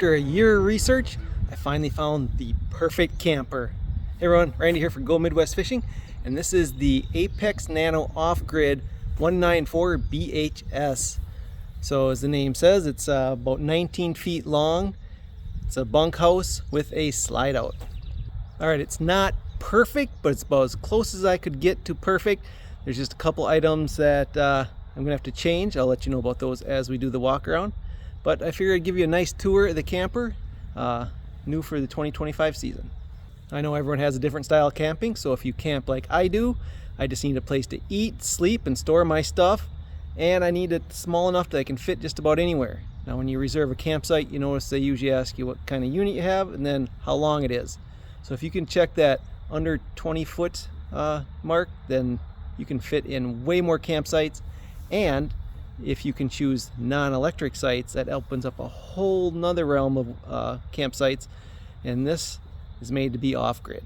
After a year of research, I finally found the perfect camper. Hey everyone, Randy here for Go Midwest Fishing, and this is the Apex Nano Off-Grid 194 BHS. So as the name says, it's about 19 feet long. It's a bunkhouse with a slide out. Alright, it's not perfect, but it's about as close as I could get to perfect. There's just a couple items that I'm going to have to change. I'll let you know about those as we do the walk around. But I figured I'd give you a nice tour of the camper, new for the 2025 season. I know everyone has a different style of camping, so if you camp like I do, I just need a place to eat, sleep, and store my stuff, and I need it small enough that I can fit just about anywhere. Now when you reserve a campsite, you notice they usually ask you what kind of unit you have and then how long it is. So if you can check that under 20 foot mark, then you can fit in way more campsites. And if you can choose non-electric sites, that opens up a whole nother realm of campsites, and this is made to be off-grid.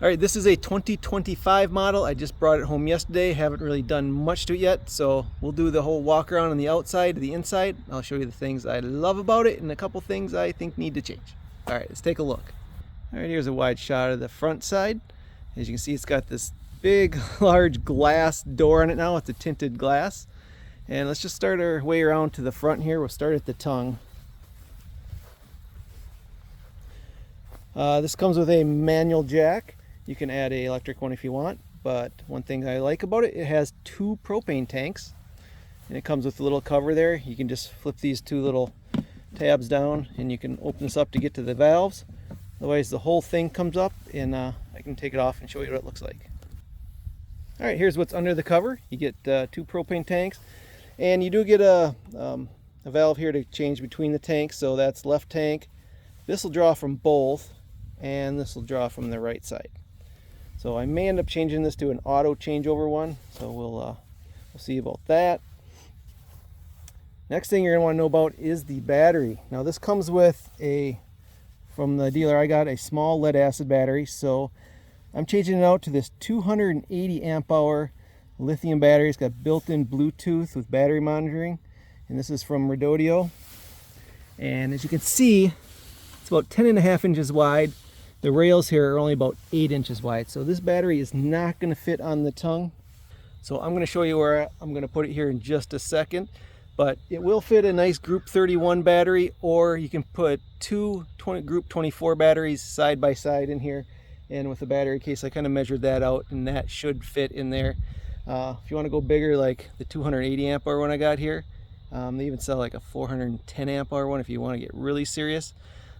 Alright, this is a 2025 model. I just brought it home yesterday. Haven't really done much to it yet, so we'll do the whole walk around on the outside to the inside. I'll show you the things I love about it and a couple things I think need to change. Alright, let's take a look. Alright, here's a wide shot of the front side. As you can see, it's got this big, large glass door on it now. It's a tinted glass. And let's just start our way around to the front here. We'll start at the tongue. This comes with a manual jack. You can add an electric one if you want, but one thing I like about it, it has two propane tanks, and it comes with a little cover there. You can just flip these two little tabs down and you can open this up to get to the valves. Otherwise the whole thing comes up, and I can take it off and show you what it looks like. Alright, here's what's under the cover. You get two propane tanks. And you do get a valve here to change between the tanks, so that's left tank. This will draw from both, and this will draw from the right side. So I may end up changing this to an auto changeover one, so we'll see about that. Next thing you're going to want to know about is the battery. Now this comes with from the dealer I got a small lead acid battery, so I'm changing it out to this 280 amp hour lithium battery. It's got built-in Bluetooth with battery monitoring, and this is from Redodo. And as you can see, it's about 10.5 inches wide. The rails here are only about 8 inches wide, so this battery is not going to fit on the tongue. So I'm going to show you where I'm going to put it here in just a second, but it will fit a nice Group 31 battery, or you can put two Group 24 batteries side by side in here. And with the battery case, I kind of measured that out, and that should fit in there. If you want to go bigger, like the 280 amp hour one I got here, they even sell like a 410 amp hour one if you want to get really serious.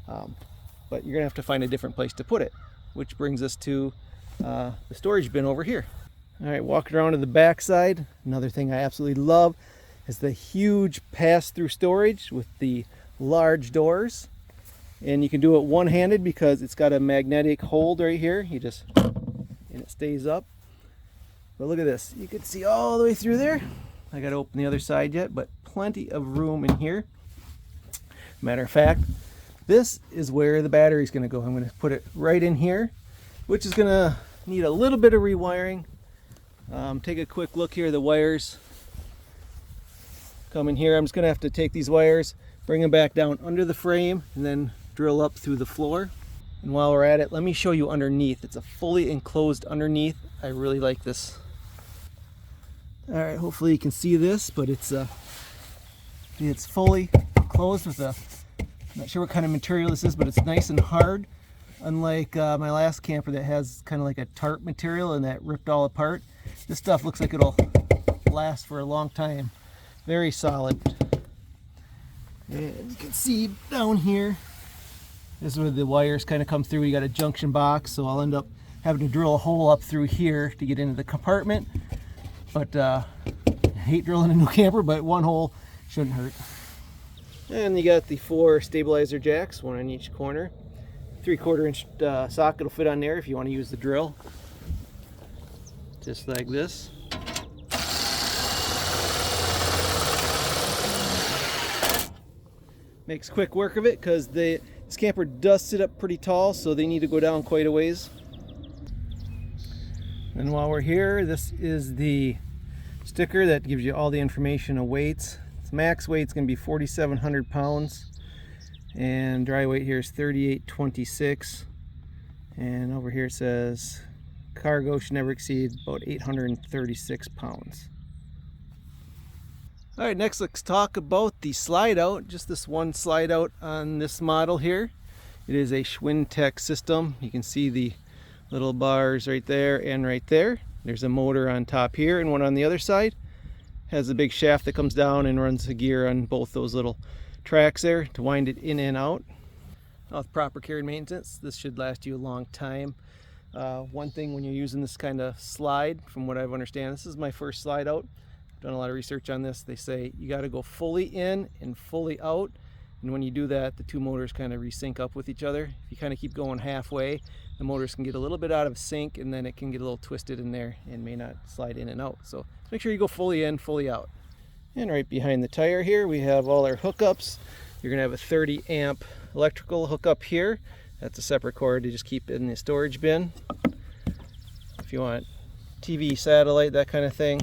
But you're gonna have to find a different place to put it, which brings us to the storage bin over here. All right, walking around to the back side, another thing I absolutely love is the huge pass-through storage with the large doors. And you can do it one-handed because it's got a magnetic hold right here. You just, and it stays up. But look at this, you can see all the way through there. I gotta open the other side yet, but plenty of room in here. Matter of fact, this is where the battery is gonna go. I'm gonna put it right in here, which is gonna need a little bit of rewiring. Take a quick look here, the wires come in here. I'm just gonna have to take these wires, bring them back down under the frame, and then drill up through the floor. And while we're at it, let me show you underneath. It's a fully enclosed underneath. I really like this. All right, hopefully you can see this, but it's fully closed with I'm not sure what kind of material this is, but it's nice and hard. Unlike my last camper that has kind of like a tarp material and that ripped all apart. This stuff looks like it'll last for a long time. Very solid. And you can see down here, this is where the wires kind of come through. You got a junction box, so I'll end up having to drill a hole up through here to get into the compartment. But I hate drilling a new camper, but one hole shouldn't hurt. And you got the 4 stabilizer jacks, one on each corner. 3/4 inch socket will fit on there if you want to use the drill. Just like this. Makes quick work of it because this camper does sit up pretty tall, so they need to go down quite a ways. And while we're here, this is the sticker that gives you all the information of weights. Its max weight's going to be 4,700 pounds, And dry weight here is 3826. And over here it says cargo should never exceed about 836 pounds. All right, next let's talk about the slide out. Just this one slide out on this model here. It is a Schwinn-Tech system. You can see the little bars right there and right there. There's a motor on top here and one on the other side. Has a big shaft that comes down and runs the gear on both those little tracks there to wind it in and out. With proper care and maintenance, this should last you a long time. One thing when you're using this kind of slide, from what I've understand, this is my first slide out. I've done a lot of research on this. They say you got to go fully in and fully out. And when you do that, the two motors kind of resync up with each other. If you kind of keep going halfway, the motors can get a little bit out of sync and then it can get a little twisted in there and may not slide in and out. So make sure you go fully in, fully out. And right behind the tire here, we have all our hookups. You're going to have a 30 amp electrical hookup here. That's a separate cord to just keep in the storage bin. If you want TV, satellite, that kind of thing.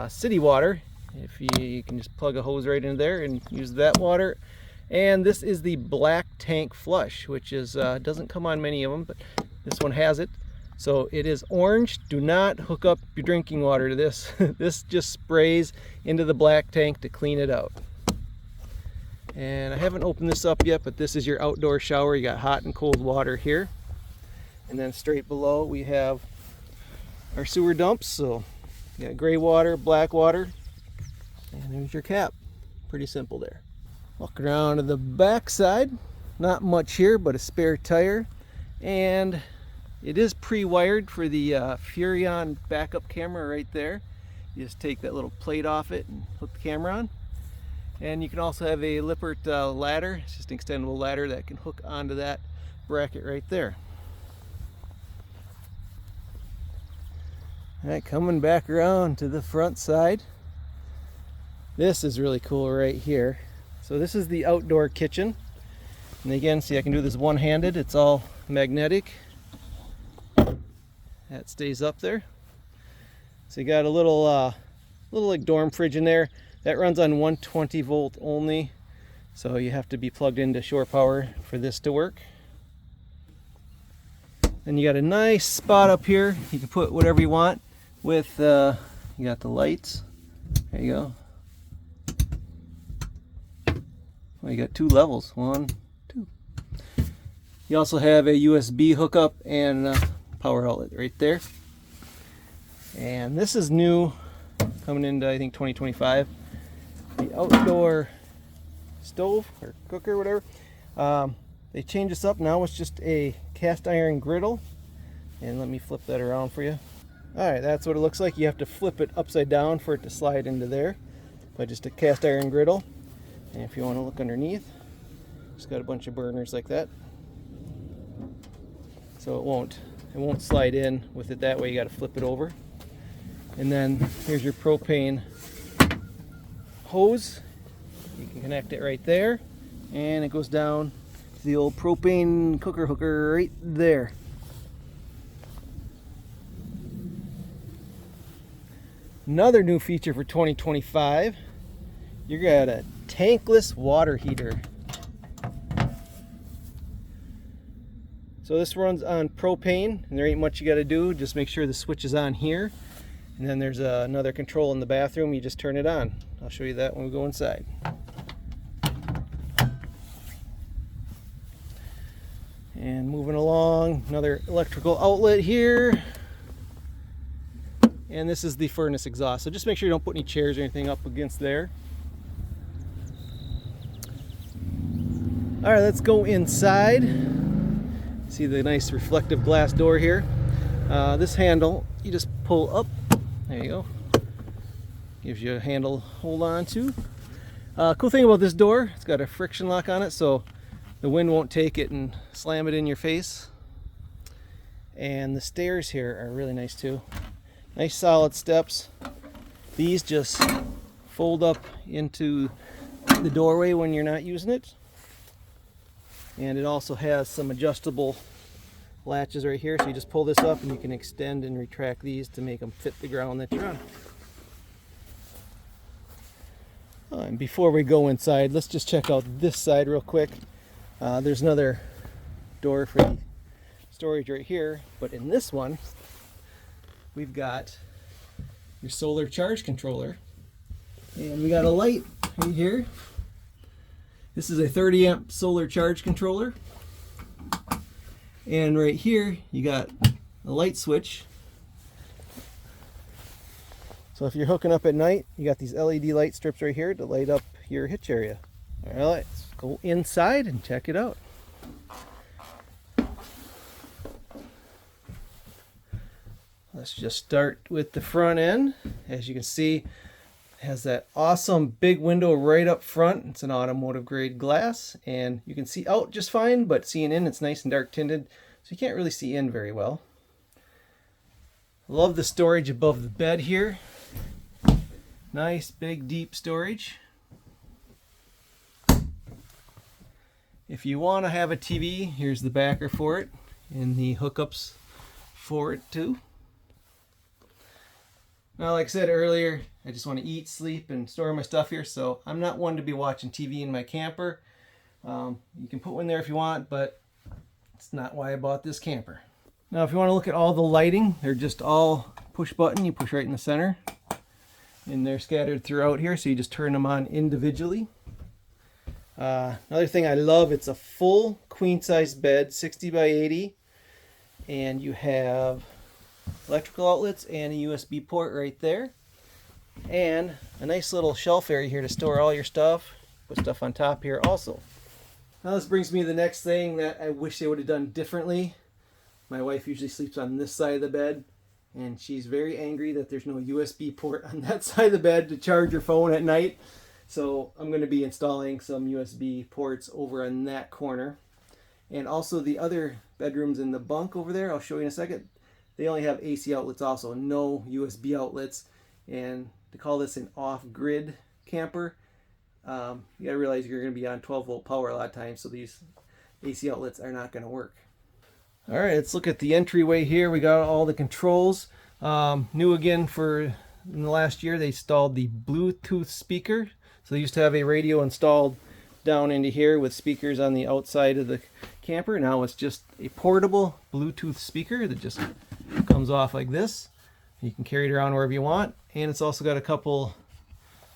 City water. If you can just plug a hose right into there and use that water. And this is the black tank flush, which is doesn't come on many of them, but this one has it. So it is orange. Do not hook up your drinking water to this. This just sprays into the black tank to clean it out. And I haven't opened this up yet, but this is your outdoor shower. You got hot and cold water here. And then straight below we have our sewer dumps. So you got gray water, black water. And there's your cap. Pretty simple there. Walk around to the back side. Not much here, but a spare tire. And it is pre-wired for the Furrion backup camera right there. You just take that little plate off it and hook the camera on. And you can also have a Lippert ladder. It's just an extendable ladder that can hook onto that bracket right there. All right, coming back around to the front side. This is really cool right here. So this is the outdoor kitchen. And again, see, I can do this one-handed. It's all magnetic. That stays up there. So you got a little like dorm fridge in there. That runs on 120 volt only. So you have to be plugged into shore power for this to work. Then you got a nice spot up here. You can put whatever you want with, you got the lights. There you go. Well, you got two levels, 1, 2. You also have a USB hookup and power outlet right there. And this is new, coming into I think 2025. The outdoor stove or cooker, whatever. They changed this up. Now it's just a cast iron griddle. And let me flip that around for you. Alright, that's what it looks like. You have to flip it upside down for it to slide into there. But just a cast iron griddle. And if you want to look underneath, it's got a bunch of burners like that. So it won't slide in with it that way. You got to flip it over. And then here's your propane hose. You can connect it right there, and it goes down to the old propane cooker hooker right there. Another new feature for 2025, you got a tankless water heater. So this runs on propane, and there ain't much you got to do. Just make sure the switch is on here, and then there's another control in the bathroom. You just turn it on. I'll show you that when we go inside. And moving along, another electrical outlet here. And this is the furnace exhaust. So just make sure you don't put any chairs or anything up against there. All right, let's go inside. See the nice reflective glass door here. This handle, you just pull up. There you go. Gives you a handle to hold on to. Cool thing about this door, it's got a friction lock on it, so the wind won't take it and slam it in your face. And the stairs here are really nice too. Nice solid steps. These just fold up into the doorway when you're not using it. And it also has some adjustable latches right here, so you just pull this up and you can extend and retract these to make them fit the ground that you're on. And before we go inside, let's just check out this side real quick. There's another door for the storage right here, but in this one we've got your solar charge controller, and we got a light right here. This is a 30 amp solar charge controller, and right here you got a light switch. So if you're hooking up at night, you got these LED light strips right here to light up your hitch area. All right, let's go inside and check it out. Let's just start with the front end. As you can see, it has that awesome big window right up front. It's an automotive grade glass, and you can see out just fine, but seeing in, it's nice and dark tinted, so you can't really see in very well. Love the storage above the bed here. Nice big deep storage. If you want to have a TV, here's the backer for it and the hookups for it too. Now, like I said earlier, I just want to eat, sleep, and store my stuff here, so I'm not one to be watching TV in my camper. You can put one there if you want, but it's not why I bought this camper. Now, if you want to look at all the lighting, they're just all push button. You push right in the center, and they're scattered throughout here, so you just turn them on individually. Another thing I love, it's a full queen size bed, 60 by 80, and you have electrical outlets and a USB port right there, and a nice little shelf area here to store all your stuff. Put stuff on top here also. Now this brings me to the next thing that I wish they would have done differently. My wife usually sleeps on this side of the bed, and she's very angry that there's no USB port on that side of the bed to charge your phone at night. So I'm going to be installing some USB ports over on that corner. And also the other bedrooms in the bunk over there, I'll show you in a second, they only have AC outlets also, no USB outlets. And to call this an off-grid camper, you gotta realize you're gonna be on 12-volt power a lot of times, so these AC outlets are not gonna work. All right, let's look at the entryway here. We got all the controls. New again for in the last year, they installed the Bluetooth speaker. So they used to have a radio installed down into here with speakers on the outside of the camper. Now it's just a portable Bluetooth speaker that just comes off like this. You can carry it around wherever you want, and it's also got a couple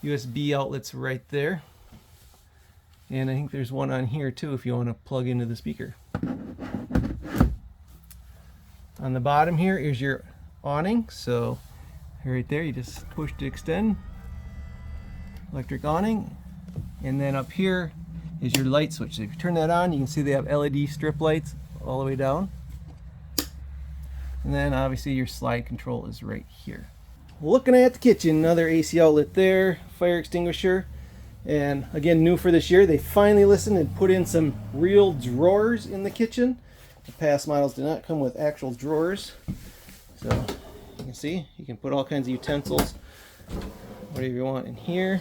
USB outlets right there, and I think there's one on here too if you want to plug into the speaker. On the bottom here is your awning, so right there you just push to extend, electric awning, and then up here is your light switch. So if you turn that on, you can see they have LED strip lights all the way down. And then obviously your slide control is right here. Looking at the kitchen, another AC outlet there, fire extinguisher, and again new for this year, they finally listened and put in some real drawers in the kitchen. The past models did not come with actual drawers. So you can see, you can put all kinds of utensils, whatever you want in here.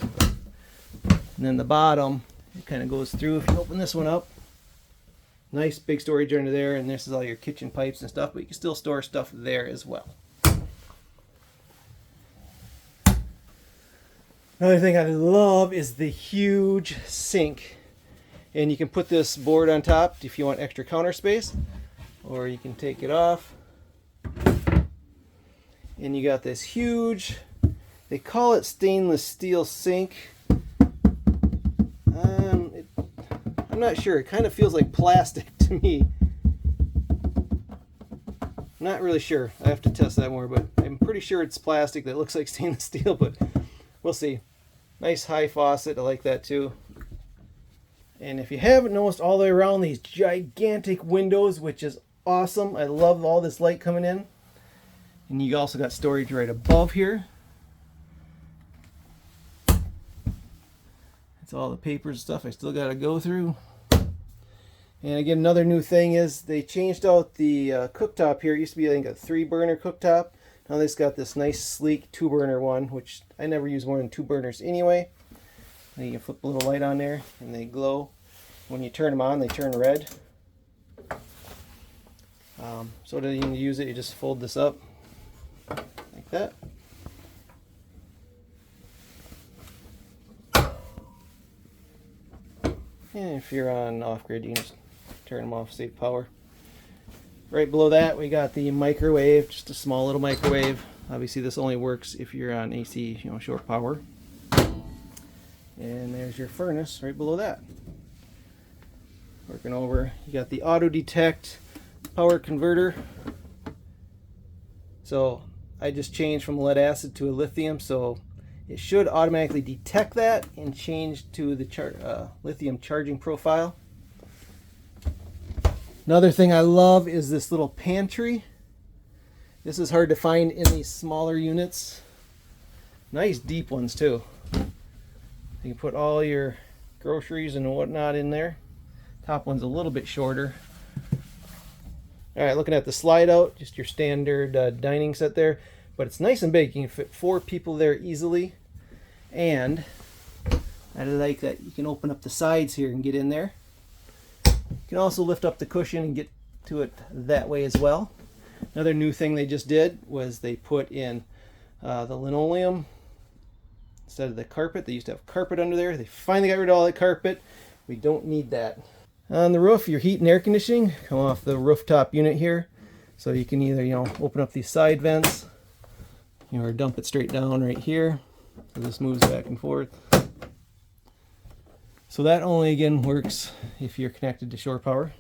And then the bottom, it kind of goes through. If you open this one up, nice big storage under there, and this is all your kitchen pipes and stuff, but you can still store stuff there as well. Another thing I love is the huge sink, and you can put this board on top if you want extra counter space, or you can take it off, and you got this huge, they call it stainless steel sink. I'm not sure, it kind of feels like plastic to me. I'm not really sure, I have to test that more, but I'm pretty sure it's plastic that looks like stainless steel, but we'll see. Nice high faucet, I like that too. And if you haven't noticed, all the way around these gigantic windows, which is awesome. I love all this light coming in. And you also got storage right above here. That's all the papers and stuff I still got to go through. And again, another new thing is they changed out the cooktop here. It used to be, I think, a 3-burner cooktop. Now they've got this nice sleek 2-burner one, which I never use more than 2 burners anyway. Then you can flip a little light on there and they glow. When you turn them on, they turn red. So to even use it, you just fold this up like that. And if you're on off-grid, you can just turn them off, save power. Right below that, we got the microwave, just a small little microwave. Obviously, this only works if you're on AC, short power. And there's your furnace right below that. Working over, you got the auto detect power converter. So I just changed from lead acid to a lithium, so it should automatically detect that and change to the lithium charging profile. Another thing I love is this little pantry. This is hard to find in these smaller units. Nice deep ones too. You can put all your groceries and whatnot in there. Top one's a little bit shorter. All right, looking at the slide out, just your standard dining set there, but it's nice and big. You can fit 4 people there easily. And I like that you can open up the sides here and get in there. You can also lift up the cushion and get to it that way as well. Another new thing they just did was they put in the linoleum instead of the carpet. They used to have carpet under there. They finally got rid of all that carpet. We don't need that. On the roof, your heat and air conditioning come off the rooftop unit here. So you can either, open up these side vents, or dump it straight down right here. So this moves back and forth. So that only again works if you're connected to shore power.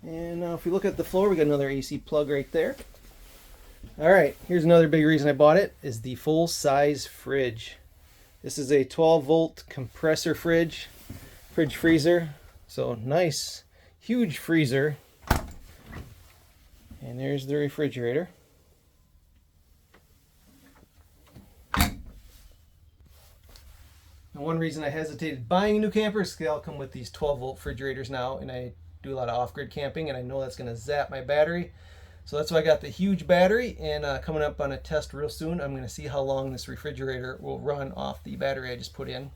And now if we look at the floor, we got another AC plug right there. All right, here's another big reason I bought it, is the full-size fridge. This is a 12-volt compressor fridge freezer. So nice, huge freezer. And there's the refrigerator. And one reason I hesitated buying a new camper is they all come with these 12-volt refrigerators now, and I do a lot of off-grid camping, and I know that's going to zap my battery. So that's why I got the huge battery, and coming up on a test real soon, I'm going to see how long this refrigerator will run off the battery I just put in.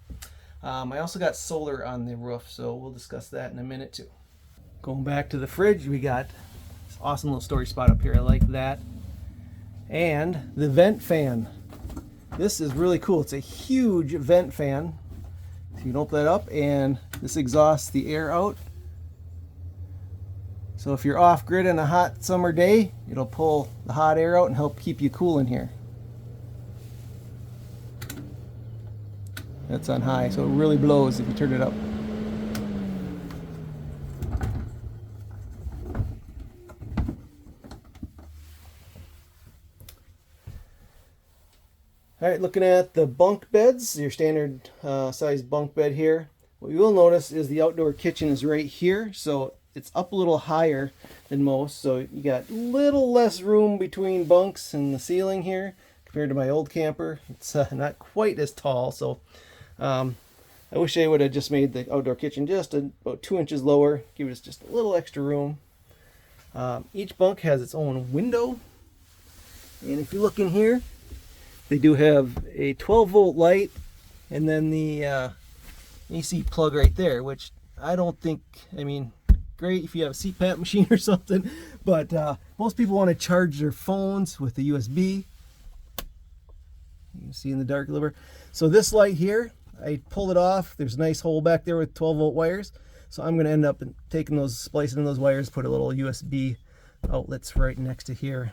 I also got solar on the roof, so we'll discuss that in a minute too. Going back to the fridge, we got this awesome little storage spot up here. I like that. And the vent fan. This is really cool. It's a huge vent fan. So you can open that up, and this exhausts the air out. So if you're off grid on a hot summer day, it'll pull the hot air out and help keep you cool in here. That's on high, so it really blows if you turn it up. All right, looking at the bunk beds, your standard size bunk bed here. What you will notice is the outdoor kitchen is right here, so it's up a little higher than most. So you got a little less room between bunks and the ceiling here compared to my old camper. It's not quite as tall, so I wish I would have just made the outdoor kitchen just about 2 inches lower, give us just a little extra room. Each bunk has its own window, and if you look in here, they do have a 12-volt light, and then the AC plug right there, which I don't think, great if you have a CPAP machine or something, but most people want to charge their phones with the USB. You can see in the dark a little bit. So this light here, I pulled it off. There's a nice hole back there with 12-volt wires. So I'm going to end up taking those, splicing those wires, put a little USB outlets right next to here.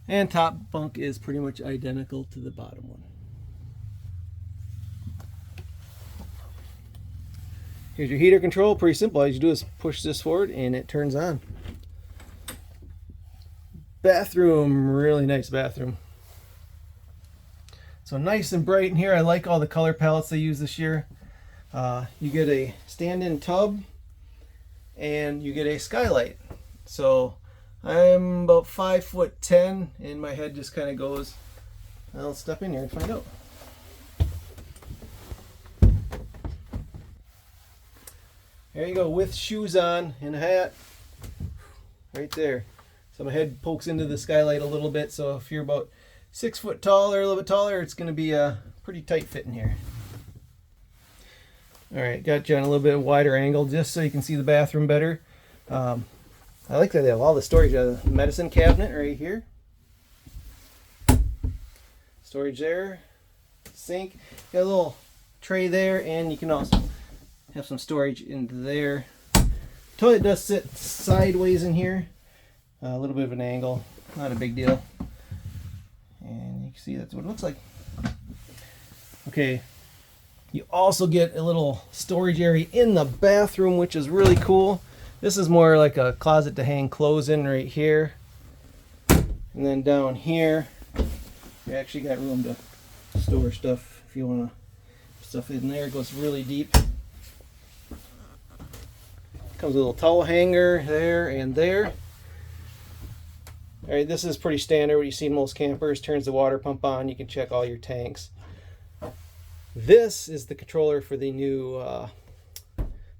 And top bunk is pretty much identical to the bottom one. Here's your heater control. Pretty simple. All you do is push this forward and it turns on. Bathroom, really nice bathroom. So nice and bright in here. I like all the color palettes they use this year. You get a stand-in tub and you get a skylight. So I'm about 5'10" and my head just kind of goes. I'll step in here and find out. There you go, with shoes on and a hat, right there. So my head pokes into the skylight a little bit, so if you're about 6 foot tall or a little bit taller, it's going to be a pretty tight fit in here. All right, got you on a little bit wider angle just so you can see the bathroom better. I like that they have all the storage. A medicine cabinet right here. Storage there. sink. Got a little tray there, and you can also have some storage into there. Toilet does sit sideways in here, a little bit of an angle, not a big deal. And you can see that's what it looks like. Okay, you also get a little storage area in the bathroom, which is really cool. This is more like a closet to hang clothes in right here. And then down here, you actually got room to store stuff if you want to put stuff in there. It goes really deep. Comes with a little towel hanger there and there. All right, this is pretty standard. What you see in most campers. Turns the water pump on. You can check all your tanks. This is the controller for the new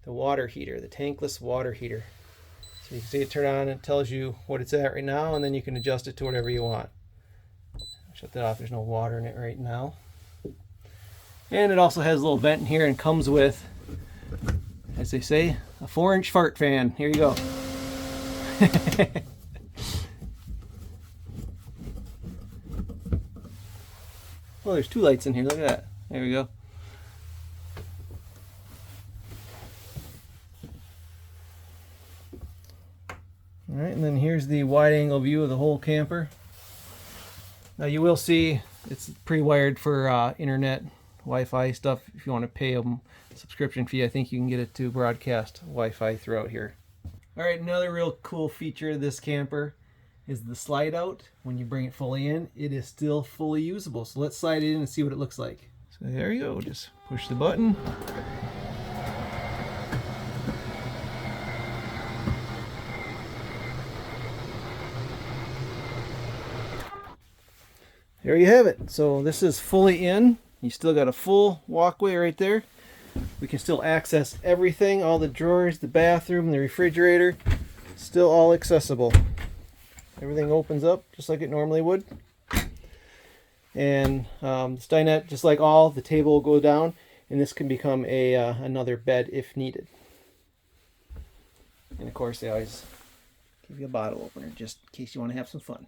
the water heater, the tankless water heater. So you can see it turn on, and it tells you what it's at right now, and then you can adjust it to whatever you want. Shut that off, there's no water in it right now. And it also has a little vent in here and comes with, as they say, a 4-inch fart fan. Here you go. Well, there's 2 lights in here, look at that. There we go. Alright, and then here's the wide angle view of the whole camper. Now you will see it's pre-wired for internet, Wi-Fi stuff. If you want to pay a subscription fee, I think you can get it to broadcast Wi-Fi throughout here. Alright, another real cool feature of this camper is the slide out. When you bring it fully in, it is still fully usable. So let's slide it in and see what it looks like. So there you go, just push the button. There you have it. So this is fully in. You still got a full walkway right there. We can still access everything, all the drawers, the bathroom, the refrigerator, still all accessible. Everything opens up just like it normally would. And the dinette, just like all, the table will go down, and this can become a another bed if needed. And of course, they always give you a bottle opener just in case you want to have some fun.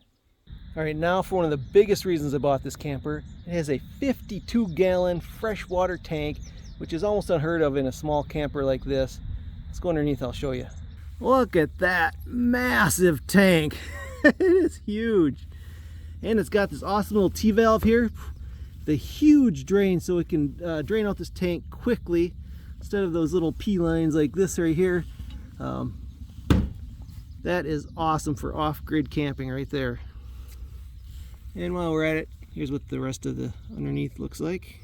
All right, now for one of the biggest reasons I bought this camper. It has a 52-gallon freshwater tank, which is almost unheard of in a small camper like this. Let's go underneath, I'll show you. Look at that massive tank. It is huge. And it's got this awesome little T-valve here. The huge drain, so it can drain out this tank quickly instead of those little P lines like this right here. That is awesome for off-grid camping right there. And while we're at it, here's what the rest of the underneath looks like.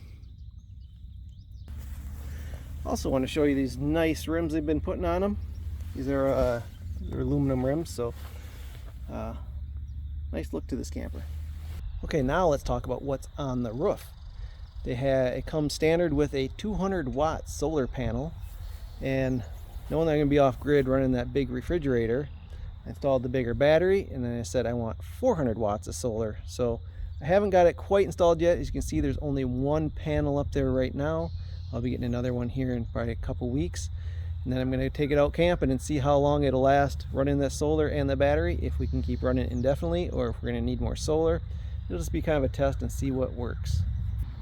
Also want to show you these nice rims they've been putting on them. These are they're aluminum rims, so nice look to this camper. Okay, now let's talk about what's on the roof. It comes standard with a 200-watt solar panel, and knowing that I'm going to be off-grid running that big refrigerator, I installed the bigger battery, and then I said I want 400 watts of solar. So I haven't got it quite installed yet. As you can see, there's only one panel up there right now. I'll be getting another one here in probably a couple weeks. And then I'm going to take it out camping and see how long it'll last running the solar and the battery, if we can keep running it indefinitely or if we're going to need more solar. It'll just be kind of a test and see what works.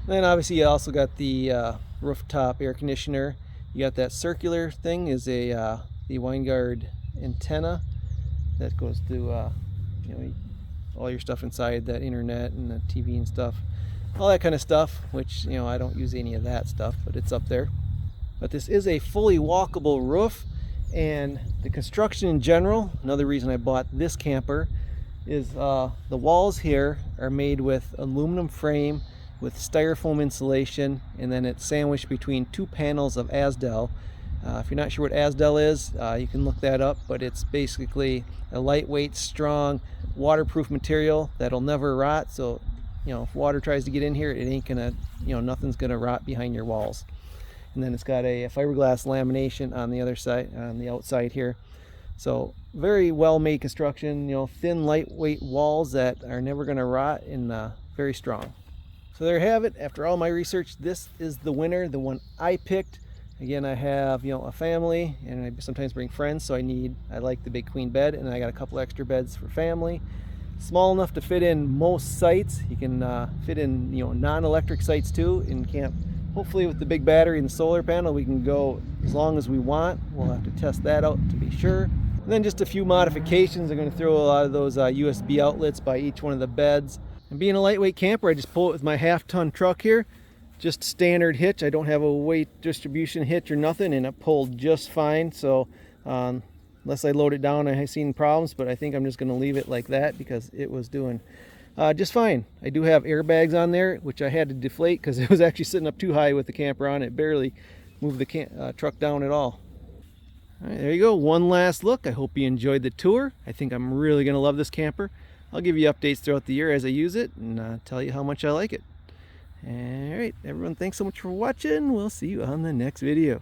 Then obviously you also got the rooftop air conditioner. You got that circular thing is the Winegard antenna that goes to all your stuff inside, that internet and the TV and stuff, all that kind of stuff, which I don't use any of that stuff, but it's up there. But this is a fully walkable roof, and the construction in general, another reason I bought this camper, is the walls here are made with aluminum frame with styrofoam insulation, and then it's sandwiched between 2 panels of Asdel. If you're not sure what Asdel is, you can look that up, but it's basically a lightweight, strong, waterproof material that'll never rot. So, if water tries to get in here, it ain't gonna, nothing's gonna rot behind your walls. And then it's got a fiberglass lamination on the other side, on the outside here. So very well made construction, thin, lightweight walls that are never gonna rot, and very strong. So there you have it. After all my research, this is the winner, the one I picked. Again, I have a family, and I sometimes bring friends, so I like the big queen bed, and I got a couple extra beds for family. small enough to fit in most sites. You can fit in, you know, non-electric sites too in camp. Hopefully with the big battery and solar panel we can go as long as we want. We'll have to test that out to be sure. And then just a few modifications. I'm going to throw a lot of those USB outlets by each one of the beds. And being a lightweight camper, I just pull it with my half-ton truck here. Just standard hitch. I don't have a weight distribution hitch or nothing, and it pulled just fine. So unless I load it down, I have seen problems, but I think I'm just going to leave it like that because it was doing just fine. I do have airbags on there, which I had to deflate because it was actually sitting up too high with the camper on it. Barely moved the truck down at all. All right, there you go. One last look. I hope you enjoyed the tour. I think I'm really going to love this camper. I'll give you updates throughout the year as I use it and tell you how much I like it. All right, everyone, thanks so much for watching. We'll see you on the next video.